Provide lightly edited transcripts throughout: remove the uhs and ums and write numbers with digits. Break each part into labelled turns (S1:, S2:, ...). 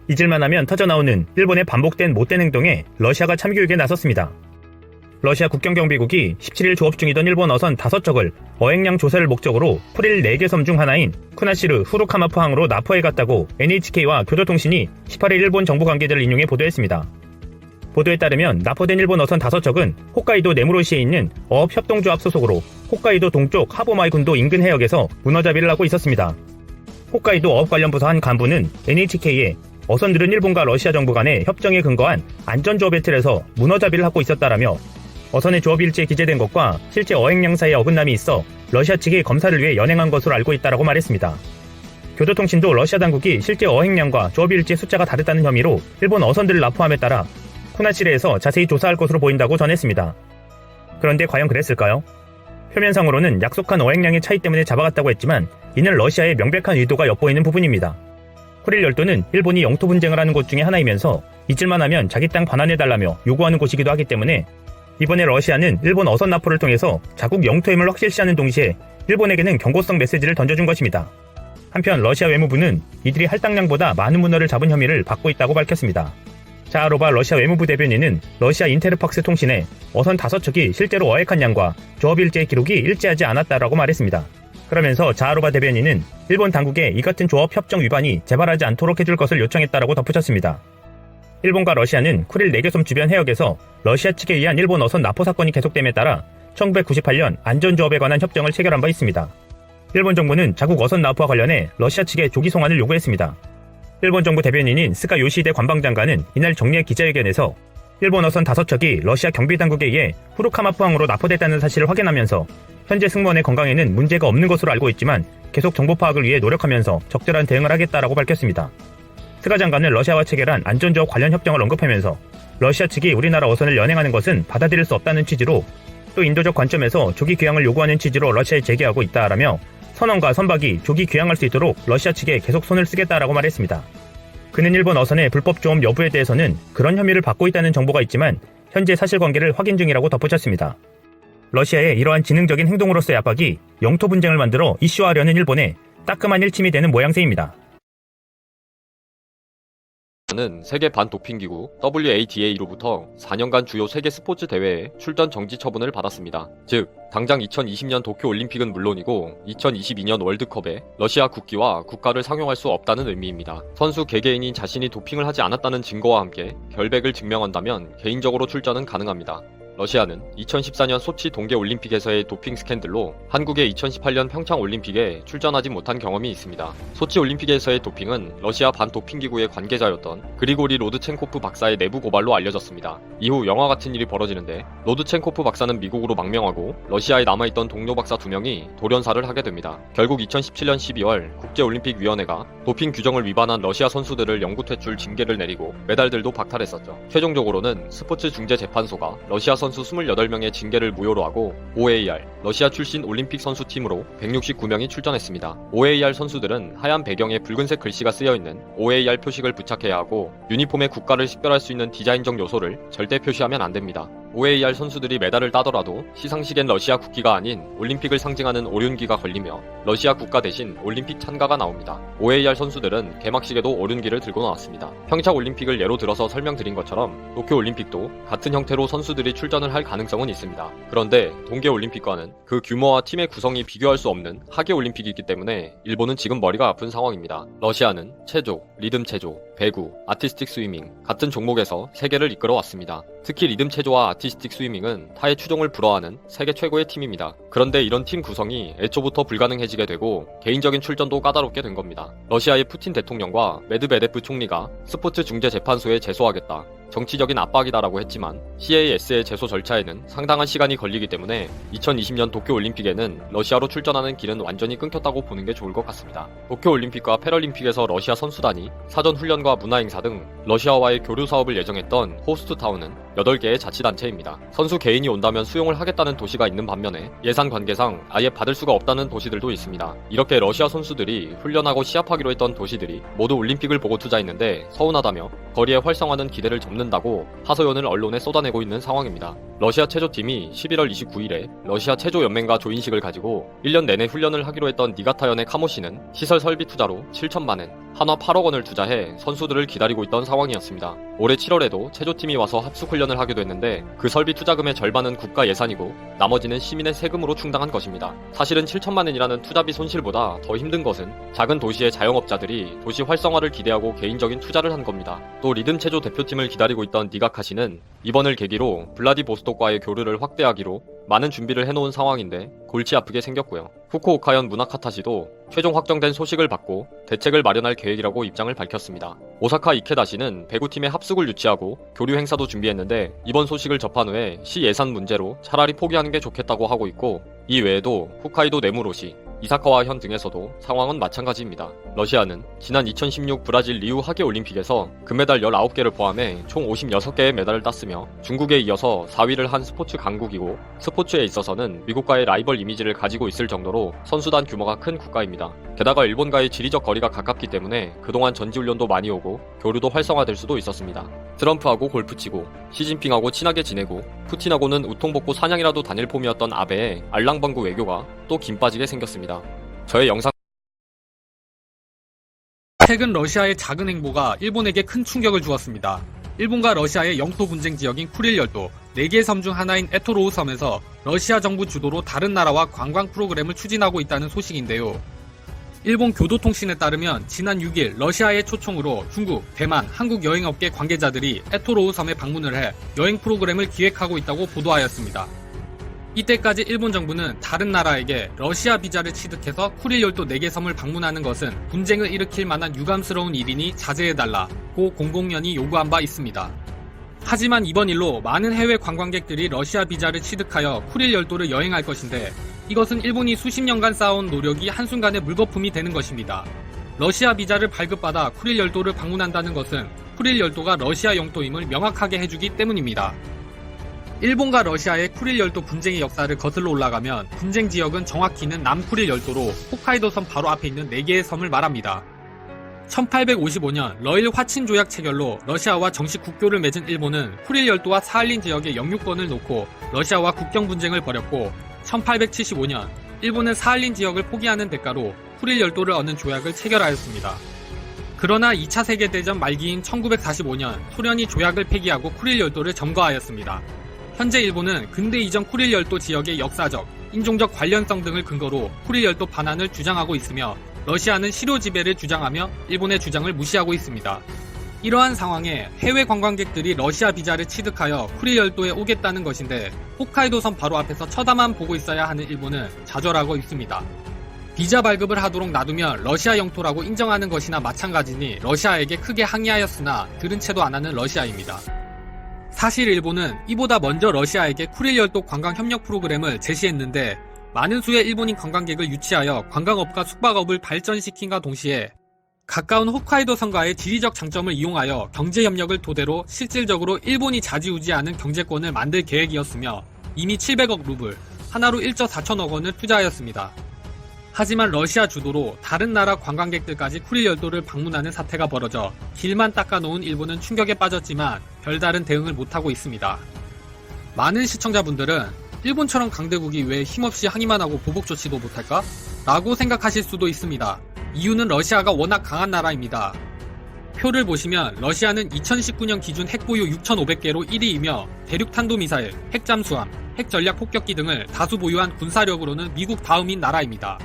S1: 잊을만 하면 터져나오는 일본의 반복된 못된 행동에 러시아가 참교육에 나섰습니다. 러시아 국경경비국이 17일 조업 중이던 일본 어선 5척을 어획량 조사를 목적으로 쿠릴 4개 섬 중 하나인 쿠나시르 후루카마 포항으로 납포해 갔다고 NHK와 교도통신이 18일 일본 정부 관계자를 인용해 보도했습니다. 보도에 따르면 납포된 일본 어선 5척은 홋카이도 네무로시에 있는 어업협동조합 소속으로 홋카이도 동쪽 하보마이군도 인근 해역에서 문어잡이를 하고 있었습니다. 홋카이도 어업 관련 부서 한 간부는 NHK에 어선들은 일본과 러시아 정부 간의 협정에 근거한 안전조업의 틀에서 문어잡이를 하고 있었다라며 어선의 조업 일지에 기재된 것과 실제 어획량 사이에 어긋남이 있어 러시아 측이 검사를 위해 연행한 것으로 알고 있다고 말했습니다. 교도통신도 러시아 당국이 실제 어획량과 조업 일지의 숫자가 다르다는 혐의로 일본 어선들을 납포함에 따라 쿠나시르에서 자세히 조사할 것으로 보인다고 전했습니다. 그런데 과연 그랬을까요? 표면상으로는 약속한 어획량의 차이 때문에 잡아갔다고 했지만 이는 러시아의 명백한 의도가 엿보이는 부분입니다. 쿠릴 열도는 일본이 영토 분쟁을 하는 곳 중에 하나이면서 잊을만 하면 자기 땅 반환해달라며 요구하는 곳이기도 하기 때문에 이번에 러시아는 일본 어선 납포를 통해서 자국 영토임을 확실시하는 동시에 일본에게는 경고성 메시지를 던져준 것입니다. 한편 러시아 외무부는 이들이 할당량보다 많은 문어를 잡은 혐의를 받고 있다고 밝혔습니다. 자하로바 러시아 외무부 대변인은 러시아 인테르팍스 통신에 어선 5척이 실제로 어획한 양과 조업 일지의 기록이 일치하지 않았다라고 말했습니다. 그러면서 자하로바 대변인은 일본 당국에 이 같은 조업 협정 위반이 재발하지 않도록 해줄 것을 요청했다라고 덧붙였습니다. 일본과 러시아는 쿠릴 4개 섬 주변 해역에서 러시아 측에 의한 일본 어선 납포 사건이 계속됨에 따라 1998년 안전조업에 관한 협정을 체결한 바 있습니다. 일본 정부는 자국 어선 납포와 관련해 러시아 측에 조기 송환을 요구했습니다. 일본 정부 대변인인 스가 요시히데 관방장관은 이날 정례 기자회견에서 일본 어선 5척이 러시아 경비당국에 의해 후루카마 포항으로 납포됐다는 사실을 확인하면서 현재 승무원의 건강에는 문제가 없는 것으로 알고 있지만 계속 정보 파악을 위해 노력하면서 적절한 대응을 하겠다라고 밝혔습니다. 스가 장관은 러시아와 체결한 안전조업 관련 협정을 언급하면서 러시아 측이 우리나라 어선을 연행하는 것은 받아들일 수 없다는 취지로 또 인도적 관점에서 조기 귀향을 요구하는 취지로 러시아에 제기하고 있다라며 선원과 선박이 조기 귀향할 수 있도록 러시아 측에 계속 손을 쓰겠다라고 말했습니다. 그는 일본 어선의 불법 조업 여부에 대해서는 그런 혐의를 받고 있다는 정보가 있지만 현재 사실관계를 확인 중이라고 덧붙였습니다. 러시아의 이러한 지능적인 행동으로서의 압박이 영토 분쟁을 만들어 이슈화하려는 일본에 따끔한 일침이 되는 모양새입니다.
S2: 는 세계 반도핑기구 WADA로부터 4년간 주요 세계 스포츠 대회에 출전 정지 처분을 받았습니다. 즉, 당장 2020년 도쿄올림픽은 물론이고 2022년 월드컵에 러시아 국기와 국가를 상용할 수 없다는 의미입니다. 선수 개개인이 자신이 도핑을 하지 않았다는 증거와 함께 결백을 증명한다면 개인적으로 출전은 가능합니다. 러시아는 2014년 소치 동계올림픽에서의 도핑 스캔들로 한국의 2018년 평창올림픽에 출전하지 못한 경험이 있습니다. 소치올림픽에서의 도핑은 러시아 반도핑기구의 관계자였던 그리고리 로드첸코프 박사의 내부 고발로 알려졌습니다. 이후 영화 같은 일이 벌어지는데 로드첸코프 박사는 미국으로 망명하고 러시아에 남아있던 동료 박사 2명이 돌연사를 하게 됩니다. 결국 2017년 12월 국제올림픽위원회가 도핑 규정을 위반한 러시아 선수들을 영구 퇴출 징계를 내리고 메달들도 박탈했었죠. 최종적으로는 스포츠 중재재판소가 러시아 선수 28명의 징계를 무효로 하고 OAR, 러시아 출신 올림픽 선수팀으로 169명이 출전했습니다. OAR 선수들은 하얀 배경에 붉은색 글씨가 쓰여있는 OAR 표식을 부착해야 하고 유니폼의 국가를 식별할 수 있는 디자인적 요소를 절대 표시하면 안됩니다. OAR 선수들이 메달을 따더라도 시상식엔 러시아 국기가 아닌 올림픽을 상징하는 오륜기가 걸리며 러시아 국가 대신 올림픽 찬가가 나옵니다. OAR 선수들은 개막식에도 오륜기를 들고 나왔습니다. 평창올림픽을 예로 들어서 설명드린 것처럼 도쿄올림픽도 같은 형태로 선수들이 출전을 할 가능성은 있습니다. 그런데 동계올림픽과는 그 규모와 팀의 구성이 비교할 수 없는 하계올림픽이기 때문에 일본은 지금 머리가 아픈 상황입니다. 러시아는 체조, 리듬 체조, 배구, 아티스틱 스위밍 같은 종목에서 세계를 이끌어왔습니다. 특히 리듬 체조와 아티스틱 스위밍은 타의 추종을 불허하는 세계 최고의 팀입니다. 그런데 이런 팀 구성이 애초부터 불가능해지게 되고 개인적인 출전도 까다롭게 된 겁니다. 러시아의 푸틴 대통령과 메드베데프 총리가 스포츠 중재재판소에 제소하겠다, 정치적인 압박이다라고 했지만 CAS의 제소 절차에는 상당한 시간이 걸리기 때문에 2020년 도쿄올림픽에는 러시아로 출전하는 길은 완전히 끊겼다고 보는 게 좋을 것 같습니다. 도쿄올림픽과 패럴림픽에서 러시아 선수단이 사전 훈련과 문화행사 등 러시아와의 교류 사업을 예정했던 호스트타운은 8개의 자치단체입니다. 선수 개인이 온다면 수용을 하겠다는 도시가 있는 반면에 예산 관계상 아예 받을 수가 없다는 도시들도 있습니다. 이렇게 러시아 선수들이 훈련하고 시합하기로 했던 도시들이 모두 올림픽을 보고 투자했는데 서운하다며 거리의 활성화는 기대를 접는다고 하소연을 언론에 쏟아내고 있는 상황입니다. 러시아 체조팀이 11월 29일에 러시아 체조연맹과 조인식을 가지고 1년 내내 훈련을 하기로 했던 니가타현의 카모시는 시설 설비 투자로 7천만 엔, 한화 8억 원을 투자해 선수들을 기다리고 있던 상황이었습니다. 올해 7월에도 체조팀이 와서 합숙훈련을 하기도 했는데 그 설비 투자금의 절반은 국가 예산이고 나머지는 시민의 세금으로 충당한 것입니다. 사실은 7천만 원이라는 투자비 손실보다 더 힘든 것은 작은 도시의 자영업자들이 도시 활성화를 기대하고 개인적인 투자를 한 겁니다. 또 리듬 체조 대표팀을 기다리고 있던 니가카시는 이번을 계기로 블라디보스톡과의 교류를 확대하기로 많은 준비를 해놓은 상황인데 골치 아프게 생겼고요. 후쿠오카현 문화카타시도 최종 확정된 소식을 받고 대책을 마련할 계획이라고 입장을 밝혔습니다. 오사카 이케다시는 배구팀의 합숙을 유치하고 교류 행사도 준비했는데 이번 소식을 접한 후에 시 예산 문제로 차라리 포기하는 게 좋겠다고 하고 있고, 이 외에도 홋카이도 네무로시, 이사카와현 등에서도 상황은 마찬가지입니다. 러시아는 지난 2016 브라질 리우 하계올림픽에서 금메달 19개를 포함해 총 56개의 메달을 땄으며 중국에 이어서 4위를 한 스포츠 강국이고, 스포츠에 있어서는 미국과의 라이벌 이미지를 가지고 있을 정도로 선수단 규모가 큰 국가입니다. 게다가 일본과의 지리적 거리가 가깝기 때문에 그동안 전지훈련도 많이 오고 교류도 활성화될 수도 있었습니다. 트럼프하고 골프 치고 시진핑하고 친하게 지내고 푸틴하고는 우통벗고 사냥이라도 다닐 폼이었던 아베의 알랑방구 외교가 또 김 빠지게 생겼습니다. 저의 영상
S3: 최근 러시아의 작은 행보가 일본에게 큰 충격을 주었습니다. 일본과 러시아의 영토 분쟁 지역인 쿠릴 열도 4개의 섬 중 하나인 에토로우 섬에서 러시아 정부 주도로 다른 나라와 관광 프로그램을 추진하고 있다는 소식인데요. 일본 교도통신에 따르면 지난 6일 러시아의 초청으로 중국, 대만, 한국 여행업계 관계자들이 에토로우 섬에 방문을 해 여행 프로그램을 기획하고 있다고 보도하였습니다. 이때까지 일본 정부는 다른 나라에게 러시아 비자를 취득해서 쿠릴 열도 4개 섬을 방문하는 것은 분쟁을 일으킬 만한 유감스러운 일이니 자제해달라고 공공연히 요구한 바 있습니다. 하지만 이번 일로 많은 해외 관광객들이 러시아 비자를 취득하여 쿠릴 열도를 여행할 것인데, 이것은 일본이 수십 년간 쌓아온 노력이 한순간에 물거품이 되는 것입니다. 러시아 비자를 발급받아 쿠릴 열도를 방문한다는 것은 쿠릴 열도가 러시아 영토임을 명확하게 해주기 때문입니다. 일본과 러시아의 쿠릴 열도 분쟁의 역사를 거슬러 올라가면 분쟁 지역은 정확히는 남쿠릴 열도로 홋카이도 섬 바로 앞에 있는 4개의 섬을 말합니다. 1855년 러일 화친 조약 체결로 러시아와 정식 국교를 맺은 일본은 쿠릴 열도와 사할린 지역의 영유권을 놓고 러시아와 국경 분쟁을 벌였고, 1875년 일본은 사할린 지역을 포기하는 대가로 쿠릴 열도를 얻는 조약을 체결하였습니다. 그러나 2차 세계대전 말기인 1945년 소련이 조약을 폐기하고 쿠릴 열도를 점거하였습니다. 현재 일본은 근대 이전 쿠릴 열도 지역의 역사적, 인종적 관련성 등을 근거로 쿠릴 열도 반환을 주장하고 있으며, 러시아는 실효 지배를 주장하며 일본의 주장을 무시하고 있습니다. 이러한 상황에 해외 관광객들이 러시아 비자를 취득하여 쿠릴 열도에 오겠다는 것인데, 홋카이도 섬 바로 앞에서 쳐다만 보고 있어야 하는 일본은 좌절하고 있습니다. 비자 발급을 하도록 놔두면 러시아 영토라고 인정하는 것이나 마찬가지니 러시아에게 크게 항의하였으나 들은 채도 안 하는 러시아입니다. 사실 일본은 이보다 먼저 러시아에게 쿠릴 열도 관광 협력 프로그램을 제시했는데, 많은 수의 일본인 관광객을 유치하여 관광업과 숙박업을 발전시킨과 동시에 가까운 홋카이도 섬과의 지리적 장점을 이용하여 경제협력을 토대로 실질적으로 일본이 좌지우지하는 경제권을 만들 계획이었으며, 이미 700억 루블, 하나로 1조 4천억 원을 투자하였습니다. 하지만 러시아 주도로 다른 나라 관광객들까지 쿠릴 열도를 방문하는 사태가 벌어져 길만 닦아놓은 일본은 충격에 빠졌지만 별다른 대응을 못하고 있습니다. 많은 시청자분들은 일본처럼 강대국이 왜 힘없이 항의만 하고 보복 조치도 못할까? 라고 생각하실 수도 있습니다. 이유는 러시아가 워낙 강한 나라입니다. 표를 보시면 러시아는 2019년 기준 핵보유 6,500개로 1위이며 대륙탄도미사일, 핵잠수함, 핵전략폭격기 등을 다수 보유한 군사력으로는 미국 다음인 나라입니다.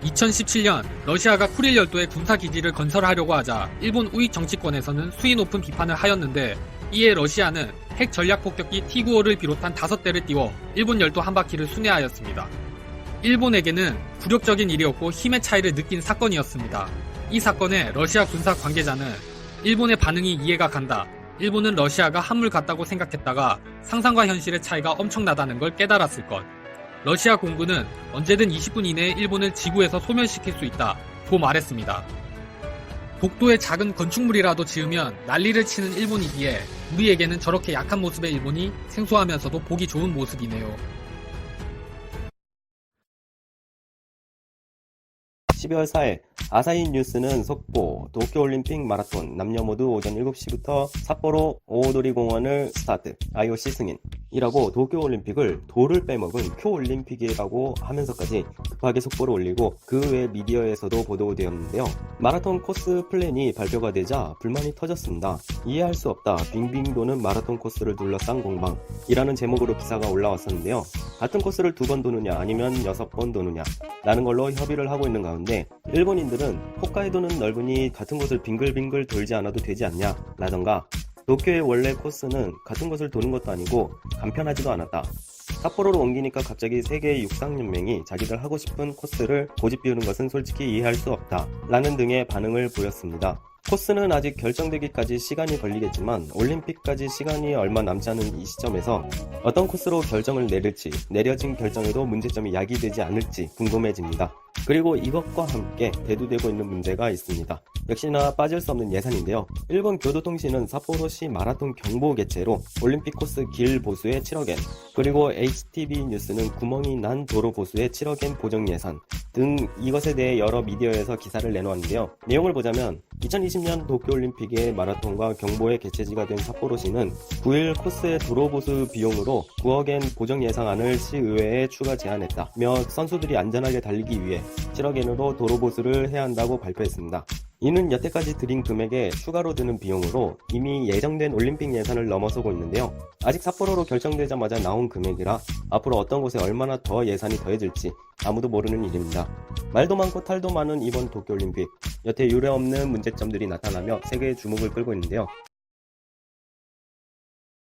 S3: 2017년 러시아가 쿠릴 열도에 군사기지를 건설하려고 하자 일본 우익 정치권에서는 수위 높은 비판을 하였는데, 이에 러시아는 핵 전략폭격기 T-9호를 비롯한 5대를 띄워 일본 열도 한 바퀴를 순회하였습니다. 일본에게는 굴욕적인 일이었고 힘의 차이를 느낀 사건이었습니다. 이 사건에 러시아 군사 관계자는 일본의 반응이 이해가 간다. 일본은 러시아가 한물 같다고 생각했다가 상상과 현실의 차이가 엄청나다는 걸 깨달았을 것. 러시아 공군은 언제든 20분 이내에 일본을 지구에서 소멸시킬 수 있다. 고 말했습니다. 복도에 작은 건축물이라도 지으면 난리를 치는 일본이기에 우리에게는 저렇게 약한 모습의 일본이 생소하면서도 보기 좋은 모습이네요.
S4: 12월 4일 아사히 뉴스는 속보 도쿄올림픽 마라톤 남녀 모두 오전 7시부터 삿포로 오오도리 공원을 스타트. IOC 승인 이라고 도쿄올림픽을 도를 빼먹은 쿄올림픽이라고 하면서까지 급하게 속보를 올리고 그 외 미디어에서도 보도되었는데요. 마라톤 코스 플랜이 발표가 되자 불만이 터졌습니다. 이해할 수 없다. 빙빙 도는 마라톤 코스를 둘러싼 공방 이라는 제목으로 기사가 올라왔었는데요. 같은 코스를 2번 도느냐 아니면 6번 도느냐 라는 걸로 협의를 하고 있는 가운데 일본인들은 홋카이도는 넓으니 같은 곳을 빙글빙글 돌지 않아도 되지 않냐 라던가 도쿄의 원래 코스는 같은 곳을 도는 것도 아니고 간편하지도 않았다. 삿포로로 옮기니까 갑자기 세계 육상연맹이 자기들 하고 싶은 코스를 고집 피우는 것은 솔직히 이해할 수 없다. 라는 등의 반응을 보였습니다. 코스는 아직 결정되기까지 시간이 걸리겠지만 올림픽까지 시간이 얼마 남지 않은 이 시점에서 어떤 코스로 결정을 내릴지 내려진 결정에도 문제점이 야기되지 않을지 궁금해집니다. 그리고 이것과 함께 대두되고 있는 문제가 있습니다. 역시나 빠질 수 없는 예산인데요. 일본 교도통신은 삿포로시 마라톤 경보 개최로 올림픽 코스 길 보수에 7억엔, 그리고 HTB 뉴스는 구멍이 난 도로 보수에 7억엔 보정 예산 등 이것에 대해 여러 미디어에서 기사를 내놓았는데요. 내용을 보자면 2020년 도쿄올림픽의 마라톤과 경보의 개최지가 된 삿포로시는 9일 코스의 도로 보수 비용으로 9억엔 보정 예상안을 시의회에 추가 제안했다며 선수들이 안전하게 달리기 위해 7억엔으로 도로 보수를 해야 한다고 발표했습니다. 이는 여태까지 들인 금액에 추가로 드는 비용으로 이미 예정된 올림픽 예산을 넘어서고 있는데요. 아직 삿포로로 결정되자마자 나온 금액이라 앞으로 어떤 곳에 얼마나 더 예산이 더해질지 아무도 모르는 일입니다. 말도 많고 탈도 많은 이번 도쿄올림픽, 여태 유례없는 문제점들이 나타나며 세계의 주목을 끌고 있는데요.